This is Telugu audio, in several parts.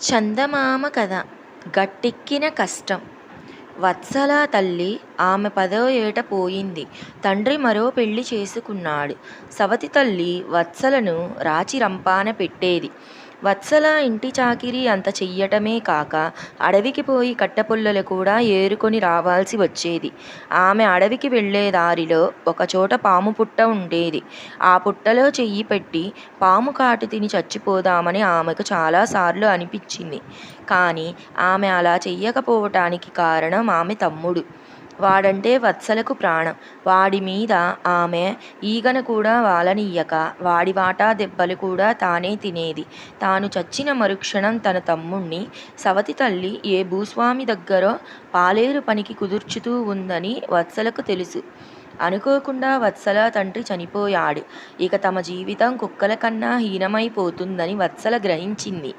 చందమామ కథ గట్టెక్కిన కష్టం. వత్సల తల్లి ఆమె 10వ ఏట పోయింది. తండ్రి మరో పెళ్లి చేసుకున్నాడు. సవతి తల్లి వత్సలను రాచి రంపాన పెట్టేది. వత్సల ఇంటి చాకిరీ అంత చెయ్యటమే కాక అడవికి పోయి కట్టెపుల్లలు కూడా ఏరుకొని రావాల్సి వచ్చేది. ఆమె అడవికి వెళ్ళే దారిలో ఒకచోట పాము పుట్ట ఉండేది. ఆ పుట్టలో చెయ్యి పెట్టి పాము కాటు తిని చచ్చిపోదామని ఆమెకు చాలాసార్లు అనిపించింది. కానీ ఆమె అలా చెయ్యకపోవటానికి కారణం ఆమె తమ్ముడు. వాడంటే వత్సలకు ప్రాణం. వాడి మీద ఆమె ఈగను కూడా వాలనియ్యక వాడి వాటా దెబ్బలు కూడా తానే తినేది. తాను చచ్చిన మరుక్షణం తన తమ్ముణ్ణి సవతి తల్లి ఏ భూస్వామి దగ్గరో పాలేరు పనికి కుదుర్చుతూ ఉందని వత్సలకు తెలుసు. అనుకోకుండా వత్సల తండ్రి చనిపోయాడు. ఇక తమ జీవితం కుక్కల కన్నా హీనమైపోతుందని వత్సల గ్రహించింది.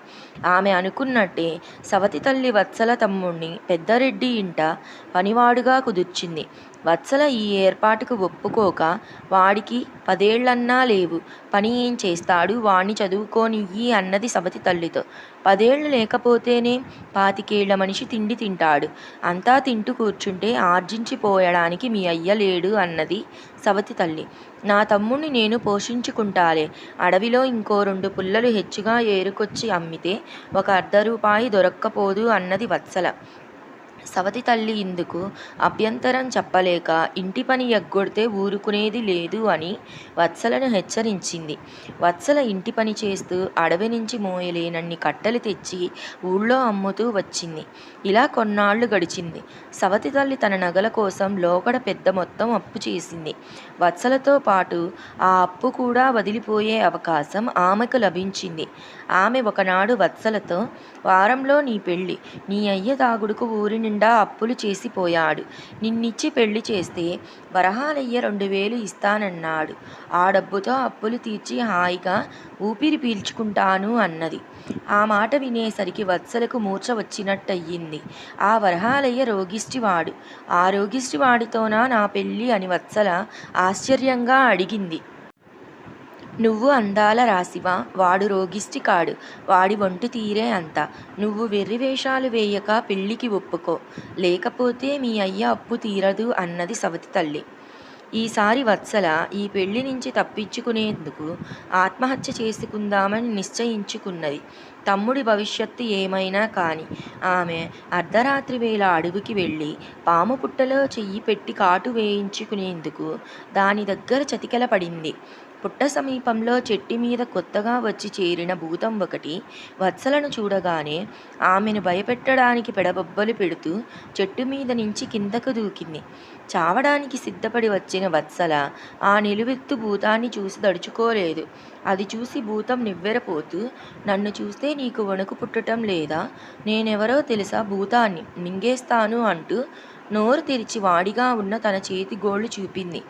ఆమె అనుకున్నట్టే సవతి తల్లి వత్సల తమ్ముణ్ణి పెద్దరెడ్డి ఇంట పనివాడుగా కుదుర్చింది. వత్సల ఈ ఏర్పాటుకు ఒప్పుకోక, వాడికి 10 ఏళ్లన్నా లేవు, పని ఏం చేస్తాడు, వాణ్ణి చదువుకోనియ్యి అన్నది సవతి తల్లితో. 10 ఏళ్లు లేకపోతేనే 25 ఏళ్ల మనిషి తిండి తింటాడు. అంతా తింటూ కూర్చుంటే ఆర్జించిపోయడానికి మీ అయ్య లేడు అన్నది సవతి తల్లి. నా తమ్ముణ్ణి నేను పోషించుకుంటాలే. అడవిలో ఇంకో 2 పుల్లలు హెచ్చుగా ఏరుకొచ్చి అమ్మితే ఒక అర్ధరూపాయి దొరక్కపోదు అన్నది వత్సల. సవతి తల్లి ఇందుకు అభ్యంతరం చెప్పలేక ఇంటి పని ఎగ్గొడితే ఊరుకునేది లేదు అని వత్సలను హెచ్చరించింది. వత్సల ఇంటి పని చేస్తూ అడవి నుంచి మోయలేనన్ని కట్టెలు తెచ్చి ఊళ్ళో అమ్ముతూ వచ్చింది. ఇలా కొన్నాళ్లు గడిచింది. సవతి తల్లి తన నగల కోసం లోగడ పెద్ద మొత్తం అప్పు చేసింది. వత్సలతో పాటు ఆ అప్పు కూడా వదిలిపోయే అవకాశం ఆమెకు లభించింది. ఆమె ఒకనాడు వత్సలతో, వారంలో నీ పెళ్ళి. నీ అయ్య తాగుడుకు ఊరి నిండా అప్పులు చేసిపోయాడు. నిన్నిచ్చి పెళ్లి చేస్తే వరహాలయ్య 2000 ఇస్తానన్నాడు. ఆ డబ్బుతో అప్పులు తీర్చి హాయిగా ఊపిరి పీల్చుకుంటాను అన్నది. ఆ మాట వినేసరికి వత్సలకు మూర్ఛ వచ్చినట్టయింది. ఆ వరహాలయ్య రోగిష్టివాడు. ఆ రోగిష్టివాడితోనా నా పెళ్ళి అని వత్సల ఆశ్చర్యంగా అడిగింది. నువ్వు అందాల రాశివా? వాడు రోగిష్టి కాడు. వాడి ఒంటి తీరే అంత. నువ్వు వెర్రివేషాలు వేయక పెళ్ళికి ఒప్పుకో. లేకపోతే మీ అయ్య అప్పు తీరదు అన్నది సవతి తల్లి. ఈసారి వత్సల ఈ పెళ్లి నుంచి తప్పించుకునేందుకు ఆత్మహత్య చేసుకుందామని నిశ్చయించుకున్నది. తమ్ముడి భవిష్యత్తు ఏమైనా కాని ఆమె అర్ధరాత్రి వేళ అడవికి వెళ్ళి పాము పుట్టలో చెయ్యి పెట్టి కాటు వేయించుకునేందుకు దాని దగ్గర చతికిల పడింది. పుట్ట సమీపంలో చెట్టు మీద కొత్తగా వచ్చి చేరిన భూతం ఒకటి వత్సలను చూడగానే ఆమెను భయపెట్టడానికి పెడబొబ్బలు పెడుతూ చెట్టు మీద నుంచి కిందకు దూకింది. చావడానికి సిద్ధపడి వచ్చిన వత్సల ఆ నిలువెత్తు భూతాన్ని చూసి దడుచుకోలేదు. అది చూసి భూతం నివ్వెరపోతూ, నన్ను చూస్తే నీకు వణుకు పుట్టటం లేదా? నేనెవరో తెలుసా? భూతాన్ని మింగేస్తాను అంటూ నోరు తెరిచి వాడిగా ఉన్న తన చేతి గోళ్లు చూపింది.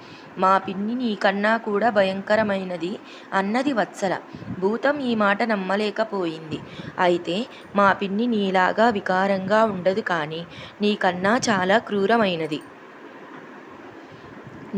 మా పిన్ని నీకన్నా కూడా భయంకరమైనది అన్నది వత్సల. భూతం ఈ మాట నమ్మలేకపోయింది. అయితే మా పిన్ని నీలాగా వికారంగా ఉండదు, కానీ నీకన్నా చాలా క్రూరమైనది.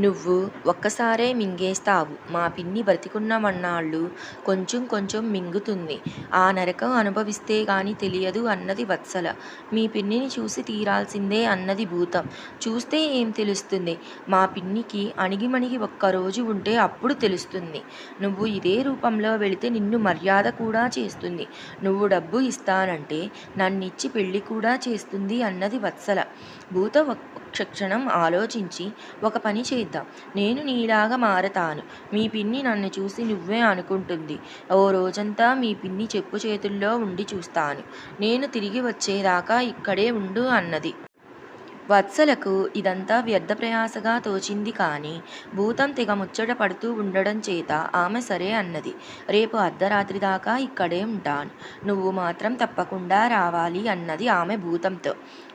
నువ్వు ఒక్కసారే మింగేస్తావు. మా పిన్ని బ్రతికున్నమన్నాళ్ళు కొంచెం కొంచెం మింగుతుంది. ఆ నరకం అనుభవిస్తే గాని తెలియదు అన్నది వత్సల. మీ పిన్నిని చూసి తీరాల్సిందే అన్నది భూతం. చూస్తే ఏం తెలుస్తుంది? మా పిన్నికి అణిగిమణిగి ఒక్కరోజు ఉంటే అప్పుడు తెలుస్తుంది. నువ్వు ఇదే రూపంలో వెళితే నిన్ను మర్యాద కూడా చేస్తుంది. నువ్వు డబ్బు ఇస్తానంటే నన్నిచ్చి పెళ్లి కూడా చేస్తుంది అన్నది వత్సల. భూతం క్షణం ఆలోచించి, ఒక పని చేద్దాం. నేను నీలాగా మారతాను. మీ పిన్ని నన్ను చూసి నువ్వే అనుకుంటుంది. ఓ రోజంతా మీ పిన్ని చెప్పు చేతుల్లో ఉండి చూస్తాను. నేను తిరిగి వచ్చేదాకా ఇక్కడే ఉండు అన్నది. వత్సలకు ఇదంతా వ్యర్థ ప్రయాసగా తోచింది. కానీ భూతం తెగ ముచ్చట పడుతూ ఉండడం చేత ఆమె సరే అన్నది. రేపు అర్ధరాత్రి దాకా ఇక్కడే ఉంటాను. నువ్వు మాత్రం తప్పకుండా రావాలి అన్నది ఆమె భూతంతో.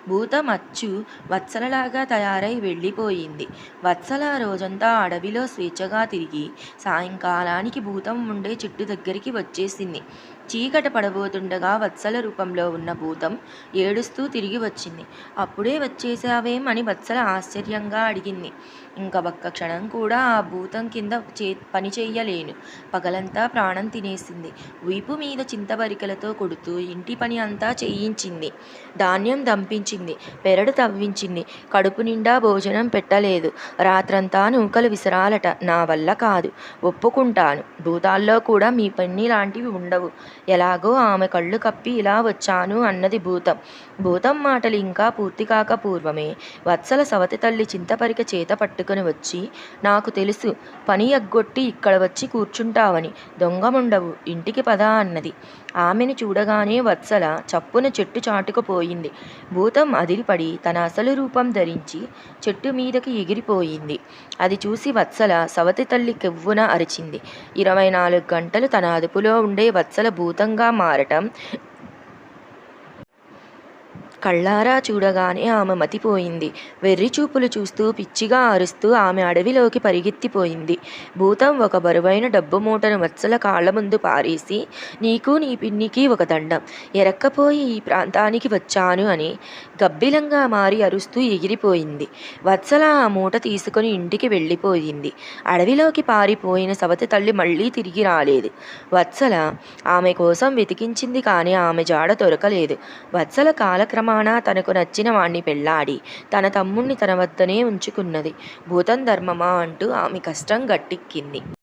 భూతం అచ్చు వత్సలలాగా తయారై వెళ్ళిపోయింది. వత్సల రోజంతా అడవిలో స్వేచ్ఛగా తిరిగి సాయంకాలానికి భూతం ఉండే చెట్టు దగ్గరికి వచ్చేసింది. చీకట పడబోతుండగా వత్సల రూపంలో ఉన్న భూతం ఏడుస్తూ తిరిగి వచ్చింది. అప్పుడే వచ్చేసావేం అని వత్సల ఆశ్చర్యంగా అడిగింది. ఇంక ఒక్క క్షణం కూడా ఆ భూతం కింద పని చెయ్యలేను. పగలంతా ప్రాణం తినేసింది. వీపు మీద చింతబరికెలతో కొడుతూ ఇంటి పని అంతా చేయించింది. ధాన్యం దంపించింది. పెరడు తవ్వించింది. కడుపు నిండా భోజనం పెట్టలేదు. రాత్రంతా నూకలు విసరాలట. నా వల్ల కాదు. ఒప్పుకుంటాను. భూతాల్లో కూడా మీ పని లాంటివి ఉండవు. ఎలాగో ఆమె కళ్ళు కప్పి ఇలా వచ్చాను అన్నది భూతం. భూతం మాటలు ఇంకా పూర్తికాక పూర్వమే వత్సల సవతి తల్లి చింతపరిక చేత పట్టుకుని వచ్చి, నాకు తెలుసు పని ఎగ్గొట్టి ఇక్కడ వచ్చి కూర్చుంటావని, దొంగముండవు, ఇంటికి పద అన్నది. ఆమెను చూడగానే వత్సల చప్పున చెట్టు చాటుకుపోయింది. భూతం అదిరిపడి తన అసలు రూపం ధరించి చెట్టు మీదకి ఎగిరిపోయింది. అది చూసి వత్సల సవతి తల్లి కెవ్వున అరిచింది. 24 గంటలు తన అదుపులో ఉండే వత్సల భూతంగా మారటం కళ్ళారా చూడగానే ఆమె మతిపోయింది. వెర్రి చూపులు చూస్తూ పిచ్చిగా అరుస్తూ ఆమె అడవిలోకి పరిగెత్తిపోయింది. భూతం ఒక బరువైన డబ్బు మూటను వత్సల కాళ్ల ముందు పారేసి, నీకు నీ పిన్నికి ఒక దండం, ఎరక్కపోయి ఈ ప్రాంతానికి వచ్చాను అని గబ్బిలంగా మారి అరుస్తూ ఎగిరిపోయింది. వత్సల ఆ మూట తీసుకుని ఇంటికి వెళ్ళిపోయింది. అడవిలోకి పారిపోయిన సవతి తల్లి మళ్ళీ తిరిగి రాలేదు. వత్సల ఆమె కోసం వెతికించింది కానీ ఆమె జాడ దొరకలేదు. వత్సల కాలక్రమ తనకు నచ్చిన వాణ్ణి పెళ్లాడి తన తమ్ముణ్ణి తన వద్దనే ఉంచుకున్నది. భూతం ధర్మమా అంటూ ఆమె కష్టం గట్టెక్కింది.